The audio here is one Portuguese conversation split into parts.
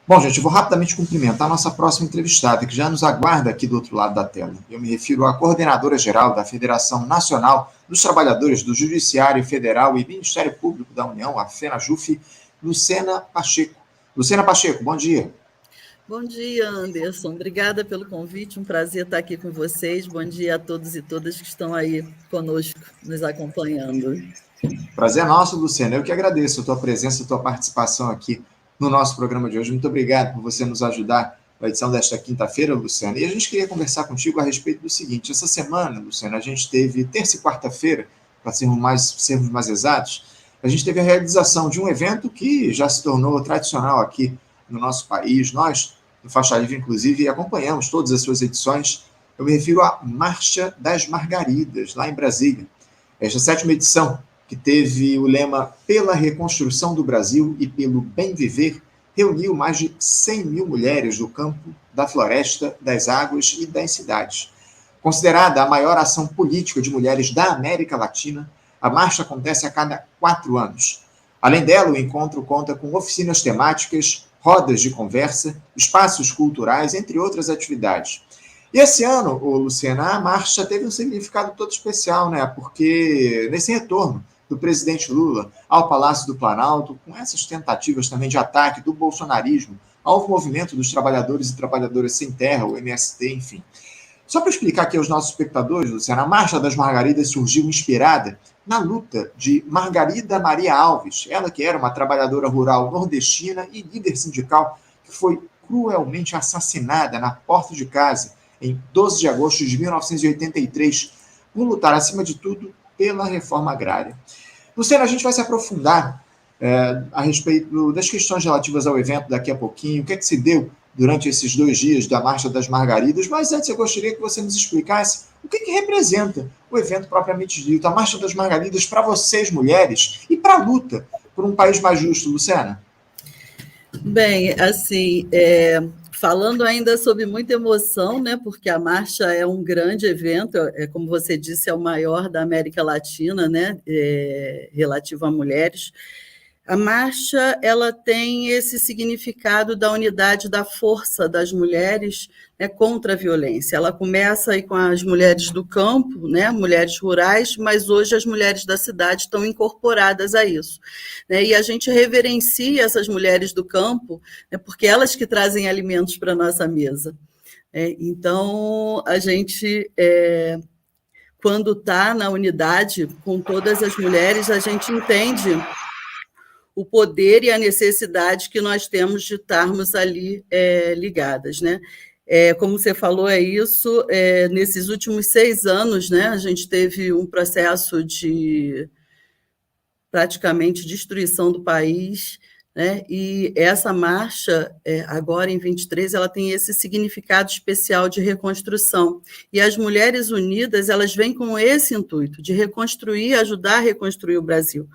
Bom, gente, eu vou rapidamente cumprimentar a nossa próxima entrevistada, que já nos aguarda aqui do outro lado da tela. Eu me refiro à coordenadora-geral da Federação Nacional dos Trabalhadores do Judiciário Federal e Ministério Público da União, a FENAJUF, Lucena Pacheco. Lucena Pacheco, bom dia. Bom dia, Anderson. Obrigada pelo convite, um prazer estar aqui com vocês. Bom dia a todos e todas que estão aí conosco, nos acompanhando. Prazer é nosso, Lucena. Eu que agradeço a tua presença, a tua participação aqui no nosso programa de hoje. Muito obrigado por você nos ajudar na edição desta quinta-feira, Luciana. E a gente queria conversar contigo a respeito do seguinte. Essa semana, Luciana, a gente teve terça e quarta-feira, para sermos mais exatos, a gente teve a realização de um evento que já se tornou tradicional aqui no nosso país. Nós, do Faixa Livre, inclusive, acompanhamos todas as suas edições. Eu me refiro à Marcha das Margaridas, lá em Brasília. Esta 7ª edição, que teve o lema Pela Reconstrução do Brasil e pelo Bem Viver, reuniu mais de 100 mil mulheres do campo, da floresta, das águas e das cidades. Considerada a maior ação política de mulheres da América Latina, a marcha acontece a cada 4 anos. Além dela, o encontro conta com oficinas temáticas, rodas de conversa, espaços culturais, entre outras atividades. E esse ano, Luciana, a marcha teve um significado todo especial, né? Porque nesse retorno do presidente Lula ao Palácio do Planalto, com essas tentativas também de ataque do bolsonarismo ao movimento dos trabalhadores e trabalhadoras sem terra, o MST, enfim. Só para explicar aqui aos nossos espectadores, Luciana, a Marcha das Margaridas surgiu inspirada na luta de Margarida Maria Alves, ela que era uma trabalhadora rural nordestina e líder sindical que foi cruelmente assassinada na porta de casa em 12 de agosto de 1983, por lutar, acima de tudo, pela reforma agrária. Luciana, a gente vai se aprofundar a respeito das questões relativas ao evento daqui a pouquinho, o que é que se deu durante esses 2 dias da Marcha das Margaridas, mas antes eu gostaria que você nos explicasse o que representa o evento propriamente dito, a Marcha das Margaridas para vocês, mulheres, e para a luta por um país mais justo, Luciana. Bem, assim, falando ainda sobre muita emoção, né, porque a marcha é um grande evento, como você disse, é o maior da América Latina, né, relativo a mulheres. A marcha, ela tem esse significado da unidade, da força das mulheres, né, contra a violência. Ela começa aí com as mulheres do campo, né, mulheres rurais, mas hoje as mulheres da cidade estão incorporadas a isso, né, e a gente reverencia essas mulheres do campo, né, porque elas que trazem alimentos para a nossa mesa. Então, a gente... quando está na unidade com todas as mulheres, a gente entende o poder e a necessidade que nós temos de estarmos ali ligadas, né? Como você falou, isso. Nesses últimos 6 anos, né, a gente teve um processo de praticamente destruição do país, né? E essa marcha, agora em 23, ela tem esse significado especial de reconstrução. E as Mulheres Unidas, elas vêm com esse intuito de reconstruir, ajudar a reconstruir o Brasil.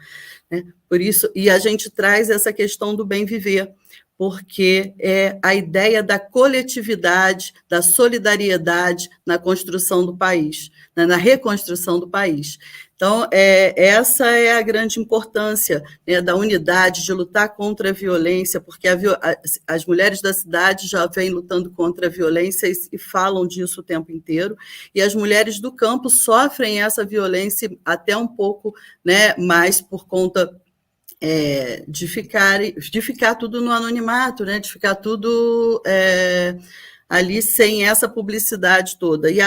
Por isso, e a gente traz essa questão do bem viver, porque é a ideia da coletividade, da solidariedade na construção do país, né, na reconstrução do país. Então, essa é a grande importância, né, da unidade, de lutar contra a violência, porque as mulheres da cidade já vêm lutando contra a violência e falam disso o tempo inteiro, e as mulheres do campo sofrem essa violência até um pouco, né, mais por conta de ficar tudo no anonimato, né, de ficar tudo ali sem essa publicidade toda. E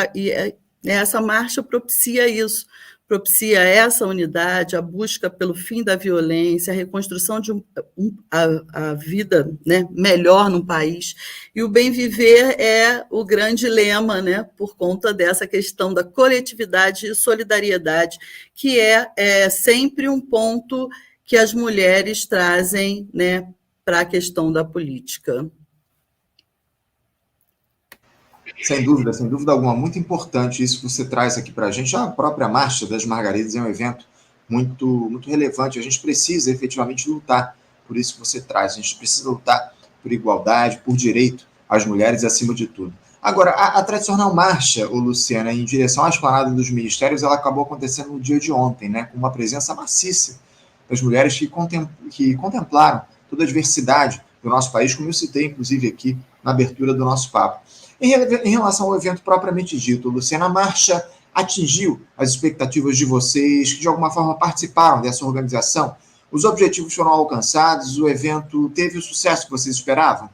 essa marcha propicia isso, propicia essa unidade, a busca pelo fim da violência, a reconstrução de a vida, né, melhor no país. E o bem viver é o grande lema, né, por conta dessa questão da coletividade e solidariedade, que é sempre um ponto que as mulheres trazem, né, para a questão da política. Sem dúvida alguma, muito importante isso que você traz aqui para a gente. A própria Marcha das Margaridas é um evento muito, muito relevante. A gente precisa efetivamente lutar por isso que você traz. A gente precisa lutar por igualdade, por direito às mulheres acima de tudo. Agora, a tradicional marcha, Luciana, em direção à esplanada dos ministérios, ela acabou acontecendo no dia de ontem, né, com uma presença maciça das mulheres que contemplaram toda a diversidade do nosso país, como eu citei, inclusive, aqui na abertura do nosso papo. Em relação ao evento propriamente dito, Luciana, a marcha atingiu as expectativas de vocês, que de alguma forma participaram dessa organização? Os objetivos foram alcançados? O evento teve o sucesso que vocês esperavam?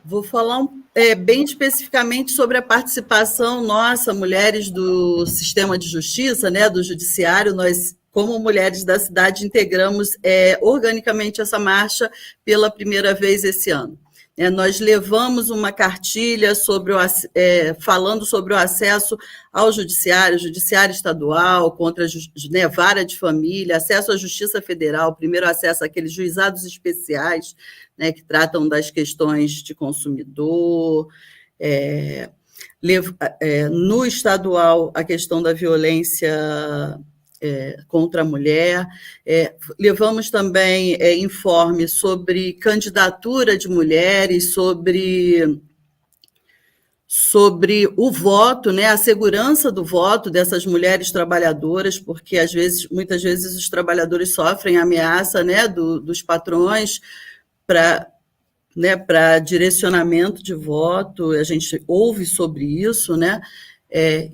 Vou falar bem especificamente sobre a participação nossa, mulheres do sistema de justiça, né, do judiciário. Nós, como mulheres da cidade, integramos organicamente essa marcha pela primeira vez esse ano. Nós levamos uma cartilha falando sobre o acesso ao judiciário estadual, contra a vara de família, acesso à justiça federal, primeiro acesso àqueles juizados especiais, né, que tratam das questões de consumidor, no estadual, a questão da violência contra a mulher. Levamos também informes sobre candidatura de mulheres, sobre o voto, né, a segurança do voto dessas mulheres trabalhadoras, porque muitas vezes os trabalhadores sofrem ameaça, né, dos patrões para direcionamento de voto. A gente ouve sobre isso, né?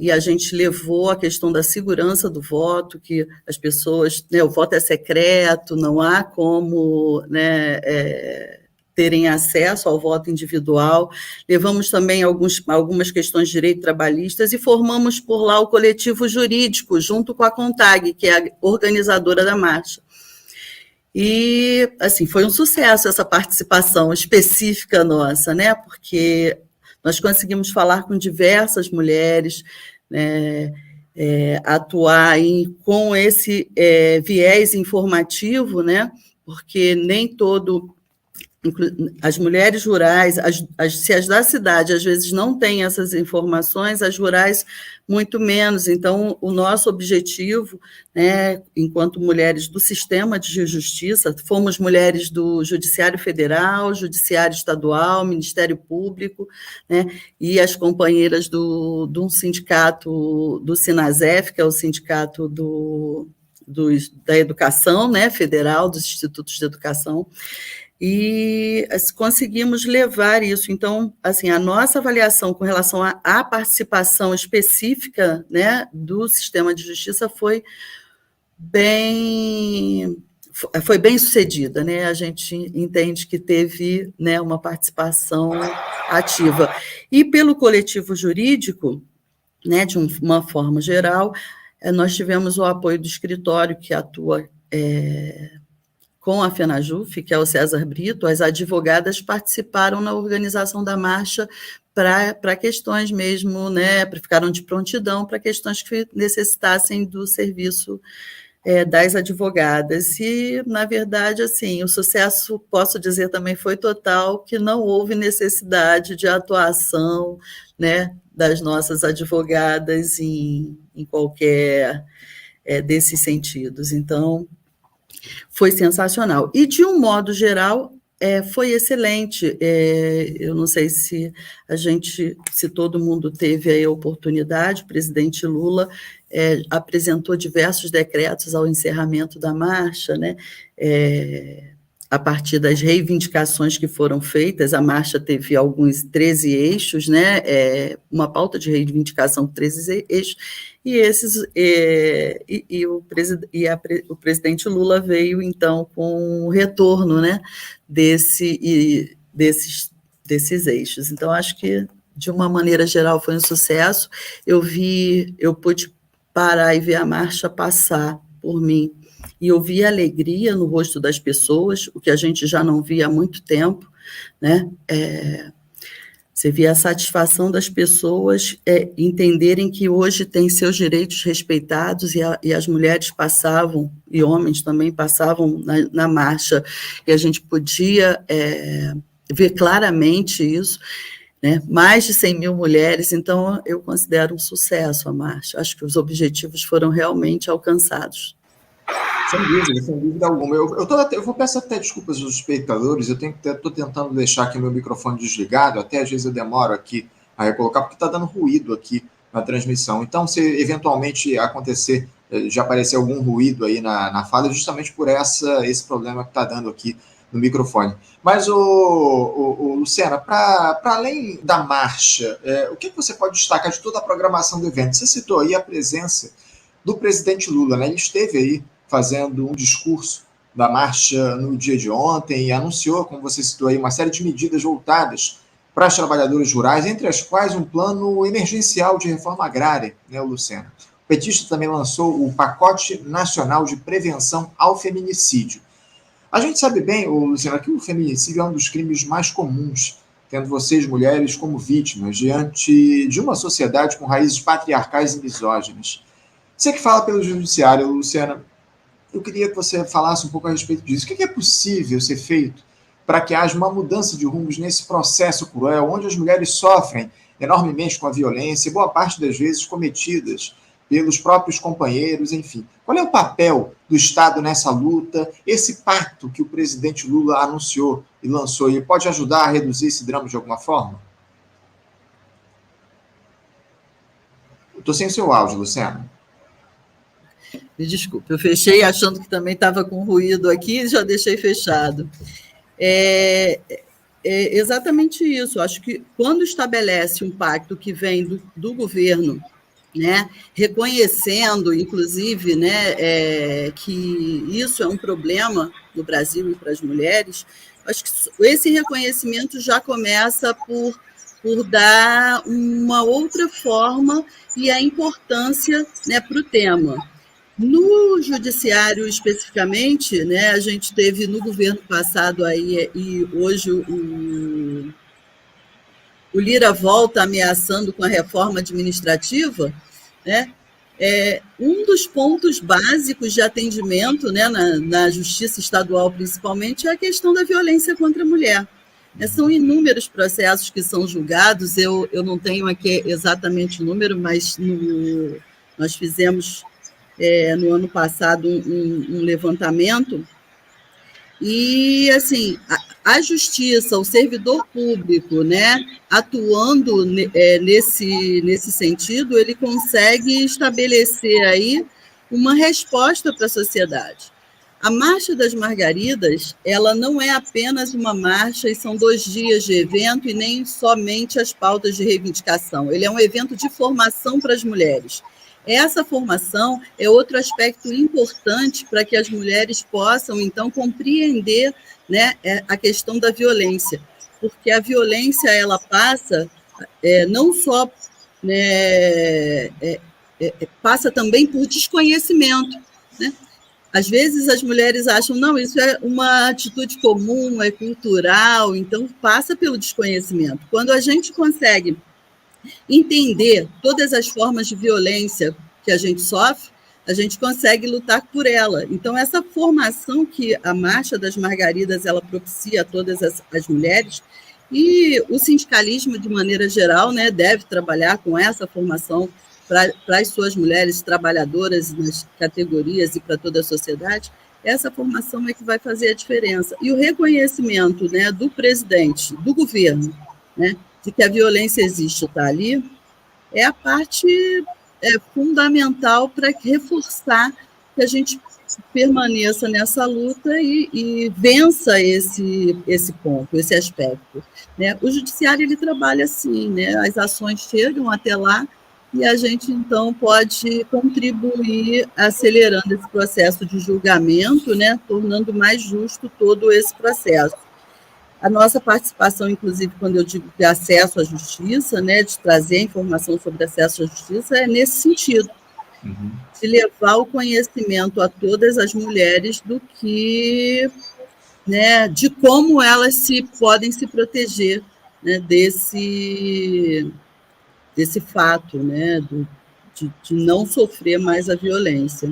E a gente levou a questão da segurança do voto, que as pessoas, né, o voto é secreto, não há como, né, terem acesso ao voto individual. Levamos também algumas questões de direito trabalhistas e formamos por lá o coletivo jurídico, junto com a CONTAG, que é a organizadora da marcha. E, assim, foi um sucesso essa participação específica nossa, né, porque nós conseguimos falar com diversas mulheres, né, atuar com esse viés informativo, né, porque nem as mulheres rurais, se as da cidade às vezes não têm essas informações, as rurais muito menos. Então, o nosso objetivo, né, enquanto mulheres do sistema de justiça, fomos mulheres do Judiciário Federal, Judiciário Estadual, Ministério Público, né, e as companheiras de um sindicato do Sinasef, que é o sindicato da educação, né, federal, dos institutos de educação, e conseguimos levar isso. Então, assim, a nossa avaliação com relação à participação específica, né, do sistema de justiça foi bem sucedida, né? A gente entende que teve, né, uma participação ativa. E pelo coletivo jurídico, né, de uma forma geral, nós tivemos o apoio do escritório que atua com a FENAJUF, que é o César Brito. As advogadas participaram na organização da marcha para questões mesmo, né, ficaram de prontidão para questões que necessitassem do serviço das advogadas. E, na verdade, assim, o sucesso, posso dizer também, foi total, que não houve necessidade de atuação, né, das nossas advogadas em qualquer desses sentidos. Então, foi sensacional. E, de um modo geral, foi excelente. Eu não sei se todo mundo teve a oportunidade. O presidente Lula apresentou diversos decretos ao encerramento da marcha, né? A partir das reivindicações que foram feitas. A marcha teve 13 eixos, né? Uma pauta de reivindicação com 13 eixos, o presidente Lula veio, então, com o retorno, né, desses eixos. Então, acho que, de uma maneira geral, foi um sucesso. Eu pude parar e ver a marcha passar por mim, e eu vi a alegria no rosto das pessoas, o que a gente já não via há muito tempo, né? Você via a satisfação das pessoas entenderem que hoje têm seus direitos respeitados, e as mulheres passavam, e homens também passavam na marcha, e a gente podia ver claramente isso, né? Mais de 100 mil mulheres. Então, eu considero um sucesso a marcha. Acho que os objetivos foram realmente alcançados. Sem dúvida alguma. Eu vou peço até desculpas aos espectadores, estou tentando deixar aqui meu microfone desligado, até às vezes eu demoro aqui a recolocar, porque está dando ruído aqui na transmissão. Então, se eventualmente acontecer, já aparecer algum ruído aí na fala, justamente por esse problema que está dando aqui no microfone. Mas, Luciana, para além da marcha, o que você pode destacar de toda a programação do evento? Você citou aí a presença do presidente Lula, né? Ele esteve aí fazendo um discurso da marcha no dia de ontem e anunciou, como você citou aí, uma série de medidas voltadas para as trabalhadoras rurais, entre as quais um plano emergencial de reforma agrária, né, Luciana? O petista também lançou o Pacote Nacional de Prevenção ao Feminicídio. A gente sabe bem, Luciana, que o feminicídio é um dos crimes mais comuns, tendo vocês, mulheres, como vítimas, diante de uma sociedade com raízes patriarcais e misóginas. Você que fala pelo judiciário, Luciana, eu queria que você falasse um pouco a respeito disso. O que é possível ser feito para que haja uma mudança de rumos nesse processo cruel, onde as mulheres sofrem enormemente com a violência, boa parte das vezes cometidas pelos próprios companheiros, enfim. Qual é o papel do Estado nessa luta? Esse pacto que o presidente Lula anunciou e lançou, ele pode ajudar a reduzir esse drama de alguma forma? Estou sem o seu áudio, Luciana. Me desculpe, eu fechei achando que também estava com ruído aqui e já deixei fechado. É exatamente isso. Acho que quando estabelece um pacto que vem do governo, né, reconhecendo, inclusive, né, que isso é um problema no Brasil e para as mulheres, acho que esse reconhecimento já começa por dar uma outra forma e a importância, né, para o tema. No judiciário, especificamente, né, a gente teve no governo passado aí, e hoje o Lira volta ameaçando com a reforma administrativa, né? Um dos pontos básicos de atendimento, né, na justiça estadual, principalmente, é a questão da violência contra a mulher. São inúmeros processos que são julgados, eu não tenho aqui exatamente o número, mas nós fizemos no ano passado um levantamento, e assim, a justiça, o servidor público, né, atuando nesse sentido, ele consegue estabelecer aí uma resposta para a sociedade. A Marcha das Margaridas, ela não é apenas uma marcha e são 2 dias de evento e nem somente as pautas de reivindicação. Ele é um evento de formação para as mulheres. Essa formação é outro aspecto importante para que as mulheres possam, então, compreender, né, a questão da violência, porque a violência, ela passa não só, né, passa também por desconhecimento, né? Às vezes as mulheres acham, não, isso é uma atitude comum, é cultural, então passa pelo desconhecimento. Quando a gente consegue entender todas as formas de violência que a gente sofre, a gente consegue lutar por ela. Então, essa formação que a Marcha das Margaridas ela propicia a todas as mulheres, e o sindicalismo, de maneira geral, né, deve trabalhar com essa formação para as suas mulheres trabalhadoras nas categorias e para toda a sociedade. Essa formação é que vai fazer a diferença. E o reconhecimento, né, do presidente, do governo, né, de que a violência existe, está ali, é a parte fundamental para reforçar que a gente permaneça nessa luta e vença esse ponto, esse aspecto, né? O judiciário, ele trabalha assim, né? As ações chegam até lá e a gente, então, pode contribuir acelerando esse processo de julgamento, né? Tornando mais justo todo esse processo. A nossa participação, inclusive, quando eu digo de acesso à justiça, né, de trazer informação sobre acesso à justiça, é nesse sentido, de levar o conhecimento a todas as mulheres do que, né, de como elas podem se proteger, né, desse fato, né, de não sofrer mais a violência.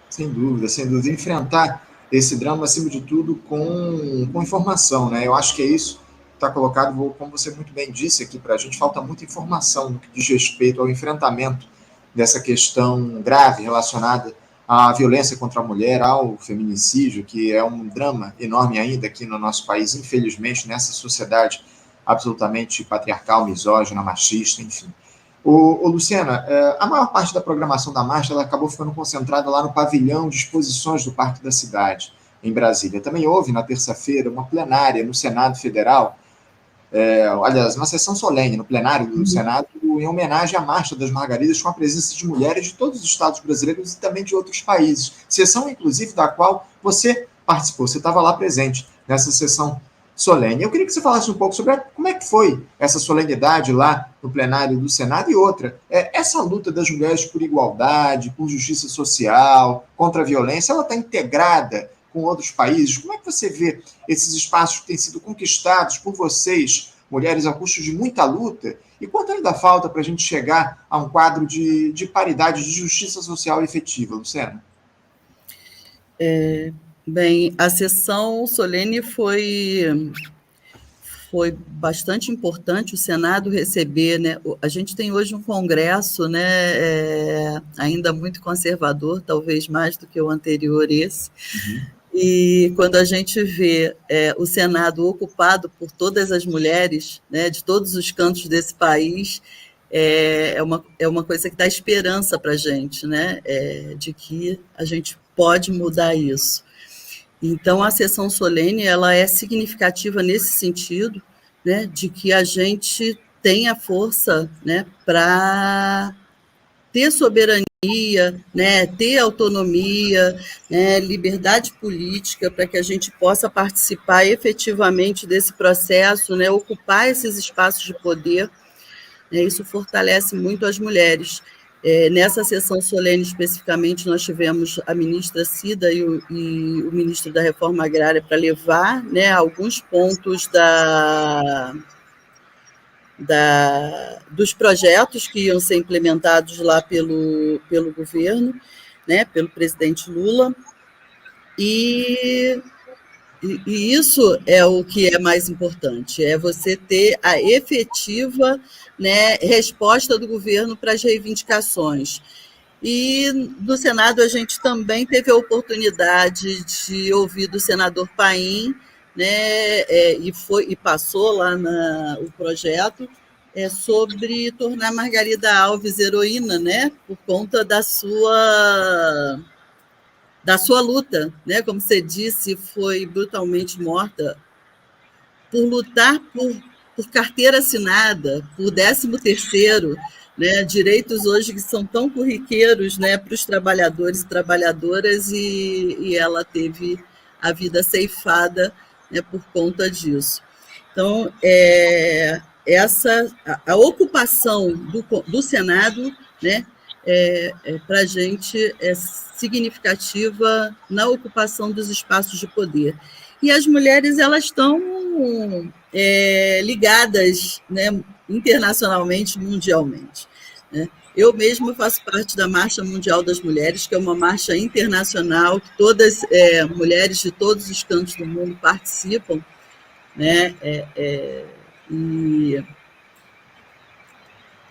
Sem dúvida, sem dúvida. Enfrentar esse drama, acima de tudo, com informação, né? Eu acho que é isso que está colocado, como você muito bem disse aqui para a gente, falta muita informação no que diz respeito ao enfrentamento dessa questão grave relacionada à violência contra a mulher, ao feminicídio, que é um drama enorme ainda aqui no nosso país, infelizmente, nessa sociedade absolutamente patriarcal, misógina, machista, enfim. Luciana, a maior parte da programação da marcha ela acabou ficando concentrada lá no pavilhão de exposições do Parque da Cidade, em Brasília. Também houve, na terça-feira, uma plenária no Senado Federal, aliás, uma sessão solene no plenário do Senado, em homenagem à Marcha das Margaridas, com a presença de mulheres de todos os estados brasileiros e também de outros países. Sessão, inclusive, da qual você participou, você estava lá presente nessa sessão solene. Eu queria que você falasse um pouco sobre como é que foi essa solenidade lá no plenário do Senado e outra. Essa luta das mulheres por igualdade, por justiça social, contra a violência, ela está integrada com outros países? Como é que você vê esses espaços que têm sido conquistados por vocês, mulheres, a custo de muita luta? E quanto ainda falta para a gente chegar a um quadro de paridade, de justiça social efetiva, Luciana? Bem, a sessão solene foi bastante importante o Senado receber, né? A gente tem hoje um Congresso, né, ainda muito conservador, talvez mais do que o anterior esse. E quando a gente vê o Senado ocupado por todas as mulheres, né, de todos os cantos desse país, é uma coisa que dá esperança para a gente, né, de que a gente pode mudar isso. Então, a sessão solene ela é significativa nesse sentido, né, de que a gente tem a força, né, para ter soberania, né, ter autonomia, né, liberdade política, para que a gente possa participar efetivamente desse processo, né, ocupar esses espaços de poder. Né, isso fortalece muito as mulheres. Nessa sessão solene, especificamente, nós tivemos a ministra Cida e o ministro da Reforma Agrária para levar, né, alguns pontos dos projetos que iam ser implementados lá pelo governo, né, pelo presidente Lula, e isso é o que é mais importante, é você ter a efetiva, né, resposta do governo para as reivindicações. E no Senado a gente também teve a oportunidade de ouvir do senador Paim, né, e passou lá o projeto sobre tornar Margarida Alves heroína, né, por conta da sua luta, né? Como você disse, foi brutalmente morta por lutar por carteira assinada, por 13º, né? Direitos hoje que são tão corriqueiros, né, para os trabalhadores e trabalhadoras, e ela teve a vida ceifada, né, por conta disso. Então, a ocupação do Senado, né, para a gente é significativa na ocupação dos espaços de poder. E as mulheres elas estão ligadas, né, internacionalmente, mundialmente. Né? Eu mesma faço parte da Marcha Mundial das Mulheres, que é uma marcha internacional, que todas mulheres de todos os cantos do mundo participam, né?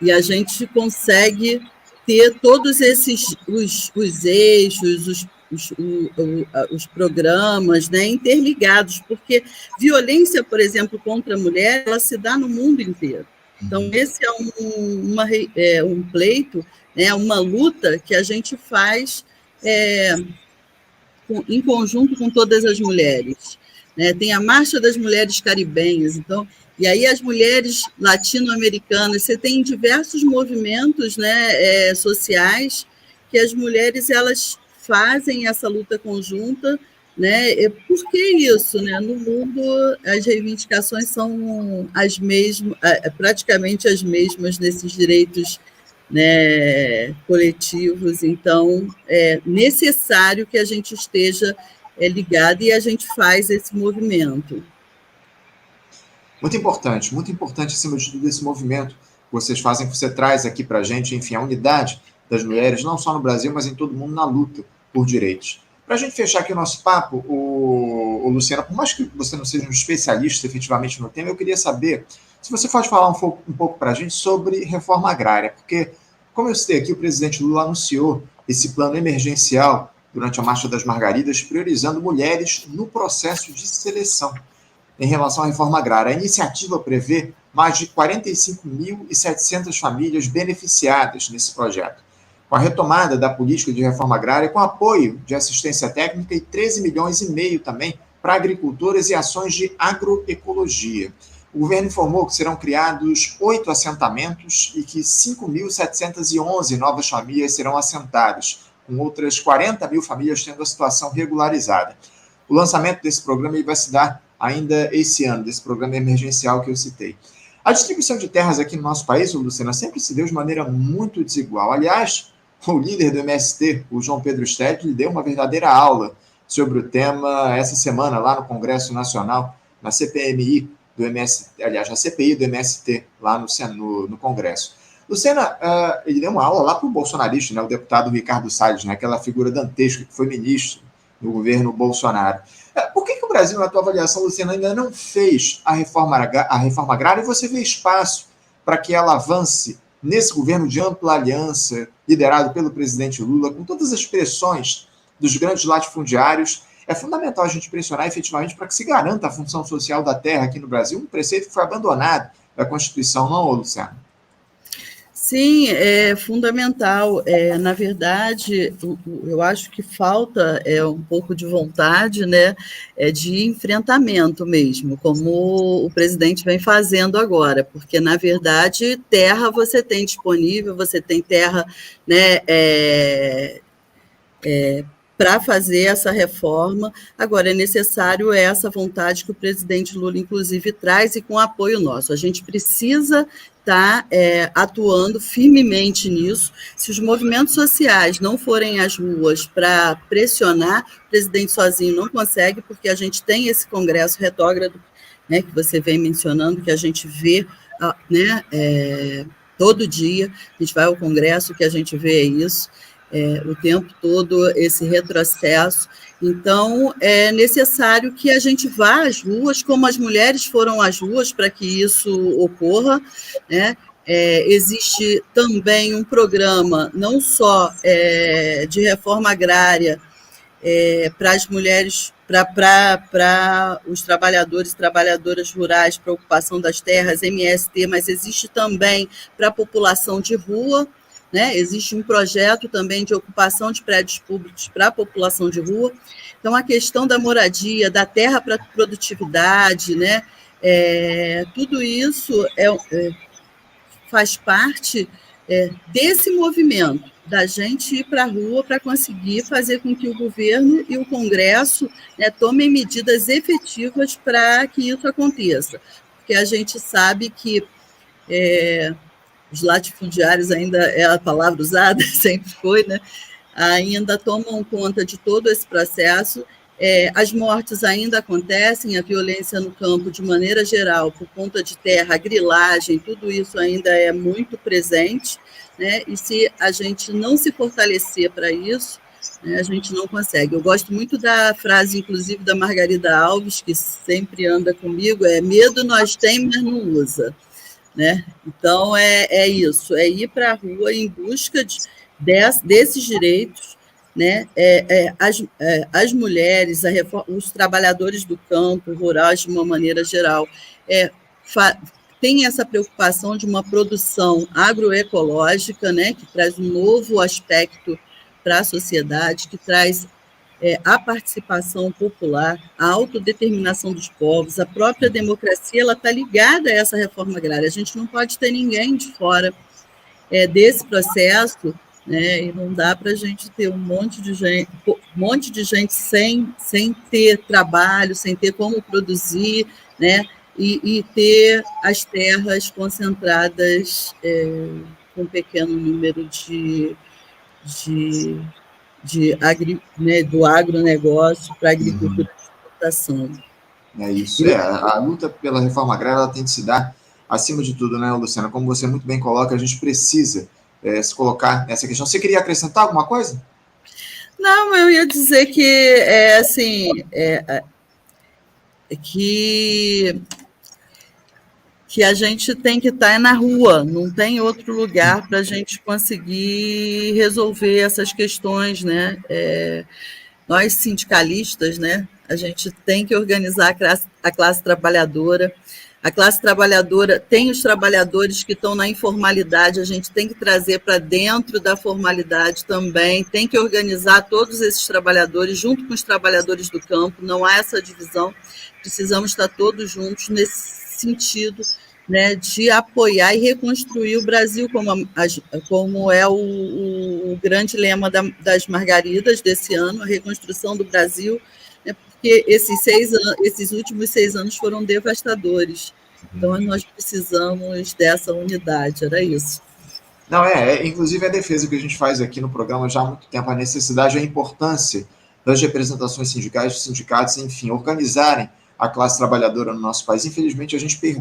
E a gente consegue ter todos esses os eixos, os programas, né, interligados, porque violência, por exemplo, contra a mulher, ela se dá no mundo inteiro. Então, esse é um pleito, né, uma luta que a gente faz em conjunto com todas as mulheres. Né? Tem a Marcha das Mulheres Caribenhas, então, e aí as mulheres latino-americanas, você tem diversos movimentos, né, sociais que as mulheres elas fazem essa luta conjunta, né? Por que isso, né? No mundo as reivindicações são as mesmas, praticamente as mesmas nesses direitos, né, coletivos. Então é necessário que a gente esteja ligado e a gente faz esse movimento. Muito importante, acima de tudo, esse movimento que vocês fazem, que você traz aqui para a gente, enfim, a unidade das mulheres, não só no Brasil, mas em todo mundo, na luta por direitos. Para a gente fechar aqui o nosso papo, o Luciana, por mais que você não seja um especialista efetivamente no tema, eu queria saber se você pode falar um pouco para a gente sobre reforma agrária, porque, como eu citei aqui, o presidente Lula anunciou esse plano emergencial durante a Marcha das Margaridas, priorizando mulheres no processo de seleção em relação à reforma agrária. A iniciativa prevê mais de 45.700 famílias beneficiadas nesse projeto, com a retomada da política de reforma agrária, com apoio de assistência técnica e 13 milhões e meio também para agricultores e ações de agroecologia. O governo informou que serão criados 8 assentamentos e que 5.711 novas famílias serão assentadas, com outras 40 mil famílias tendo a situação regularizada. O lançamento desse programa vai se dar ainda esse ano, desse programa emergencial que eu citei. A distribuição de terras aqui no nosso país, Luciana, sempre se deu de maneira muito desigual. Aliás, o líder do MST, o João Pedro Stedley, deu uma verdadeira aula sobre o tema essa semana lá no Congresso Nacional, na CPMI do MST, aliás, na CPI do MST, lá no Congresso. Luciana, ele deu uma aula lá para o bolsonarista, né, o deputado Ricardo Salles, né, aquela figura dantesca que foi ministro do governo Bolsonaro. Por que o Brasil, na tua avaliação, Luciana, ainda não fez a reforma agrária e você vê espaço para que ela avance nesse governo de ampla aliança, liderado pelo presidente Lula, com todas as pressões dos grandes latifundiários? É fundamental a gente pressionar efetivamente para que se garanta a função social da terra aqui no Brasil, um preceito que foi abandonado da Constituição, não, Luciano? Sim, é fundamental. Na verdade, eu acho que falta um pouco de vontade, né, de enfrentamento mesmo, como o presidente vem fazendo agora, porque, na verdade, terra você tem disponível, você tem terra, né, para fazer essa reforma. Agora, é necessário essa vontade que o presidente Lula, inclusive, traz, e com apoio nosso. A gente precisa estar atuando firmemente nisso. Se os movimentos sociais não forem às ruas para pressionar, o presidente sozinho não consegue, porque a gente tem esse Congresso retrógrado, né, que você vem mencionando, que a gente vê, né, todo dia. A gente vai ao Congresso, que a gente vê isso. O tempo todo, esse retrocesso. Então, é necessário que a gente vá às ruas, como as mulheres foram às ruas para que isso ocorra, né? Existe também um programa, não só de reforma agrária para as mulheres, para os trabalhadores e trabalhadoras rurais, para a ocupação das terras, MST, mas existe também para a população de rua, né? Existe um projeto também de ocupação de prédios públicos para a população de rua. Então, a questão da moradia, da terra para produtividade, né? Tudo isso faz parte desse movimento, da gente ir para a rua para conseguir fazer com que o governo e o Congresso, né, tomem medidas efetivas para que isso aconteça. Porque a gente sabe que os latifundiários ainda é a palavra usada, sempre foi, né? Ainda tomam conta de todo esse processo. As mortes ainda acontecem, a violência no campo, de maneira geral, por conta de terra, grilagem, tudo isso ainda é muito presente, né? E se a gente não se fortalecer para isso, né, a gente não consegue. Eu gosto muito da frase, inclusive, da Margarida Alves, que sempre anda comigo, medo nós temos, mas não usa. Né? Então, é isso, é ir para a rua em busca desses direitos, né? As mulheres, os trabalhadores do campo rural, de uma maneira geral, têm essa preocupação de uma produção agroecológica, né? Que traz um novo aspecto para a sociedade, que traz a participação popular, a autodeterminação dos povos, a própria democracia, ela está ligada a essa reforma agrária. A gente não pode ter ninguém de fora desse processo, né? E não dá para a gente ter um monte de gente sem ter trabalho, sem ter como produzir, né? E ter as terras concentradas com um pequeno número do agronegócio para a agricultura de exportação. É isso. A luta pela reforma agrária ela tem de se dar acima de tudo, né, Luciana? Como você muito bem coloca, a gente precisa se colocar nessa questão. Você queria acrescentar alguma coisa? Não, eu ia dizer que que a gente tem que estar na rua, não tem outro lugar para a gente conseguir resolver essas questões, né? Nós, sindicalistas, né, a gente tem que organizar a classe trabalhadora, A classe trabalhadora tem os trabalhadores que estão na informalidade, a gente tem que trazer para dentro da formalidade também, tem que organizar todos esses trabalhadores junto com os trabalhadores do campo, não há essa divisão, precisamos estar todos juntos nesse sentido, né, de apoiar e reconstruir o Brasil, como é o grande lema das Margaridas desse ano, a reconstrução do Brasil, né, porque esses últimos 6 anos foram devastadores. Então, nós precisamos dessa unidade, era isso. Não, inclusive a defesa que a gente faz aqui no programa já há muito tempo, a necessidade e a importância das representações sindicais, dos sindicatos, enfim, organizarem a classe trabalhadora no nosso país. Infelizmente, a gente tem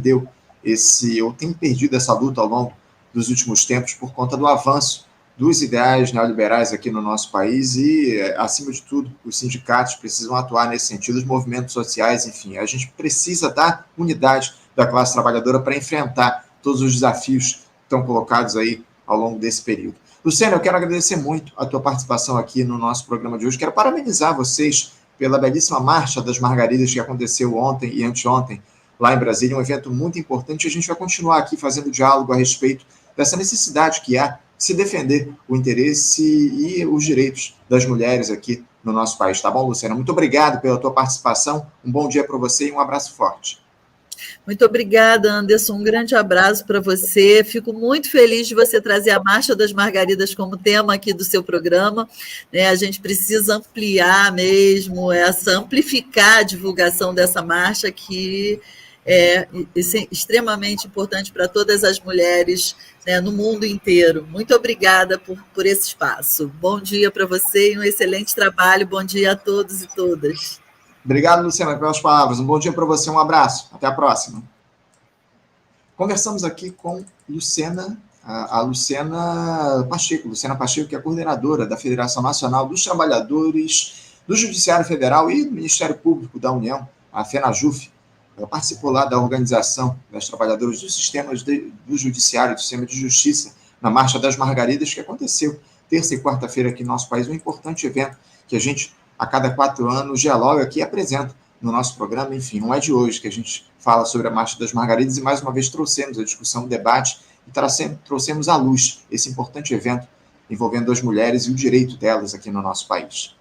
perdido essa luta ao longo dos últimos tempos por conta do avanço dos ideais neoliberais aqui no nosso país e, acima de tudo, os sindicatos precisam atuar nesse sentido, os movimentos sociais, enfim, a gente precisa da unidade da classe trabalhadora para enfrentar todos os desafios que estão colocados aí ao longo desse período. Luciana, eu quero agradecer muito a tua participação aqui no nosso programa de hoje, quero parabenizar vocês pela belíssima Marcha das Margaridas que aconteceu ontem e anteontem lá em Brasília, um evento muito importante. A gente vai continuar aqui fazendo diálogo a respeito dessa necessidade que há de se defender o interesse e os direitos das mulheres aqui no nosso país. Tá bom, Luciana? Muito obrigado pela tua participação, um bom dia para você e um abraço forte. Muito obrigada, Anderson. Um grande abraço para você. Fico muito feliz de você trazer a Marcha das Margaridas como tema aqui do seu programa. A gente precisa ampliar mesmo, amplificar a divulgação dessa marcha, que é extremamente importante para todas as mulheres, né, no mundo inteiro. Muito obrigada por esse espaço. Bom dia para você e um excelente trabalho. Bom dia a todos e todas. Obrigado, Luciana, pelas palavras. Um bom dia para você, um abraço. Até a próxima. Conversamos aqui com a Luciana Pacheco, que é coordenadora da Federação Nacional dos Trabalhadores do Judiciário Federal e do Ministério Público da União, a FENAJUF. Ela participou lá da organização das trabalhadoras do sistema do Judiciário, do sistema de justiça, na Marcha das Margaridas, que aconteceu terça e quarta-feira aqui no nosso país, um importante evento que a gente, a cada 4 anos, dialoga aqui e apresenta no nosso programa. Enfim, não é de hoje que a gente fala sobre a Marcha das Margaridas e, mais uma vez, trouxemos a discussão, o debate e trouxemos à luz esse importante evento envolvendo as mulheres e o direito delas aqui no nosso país.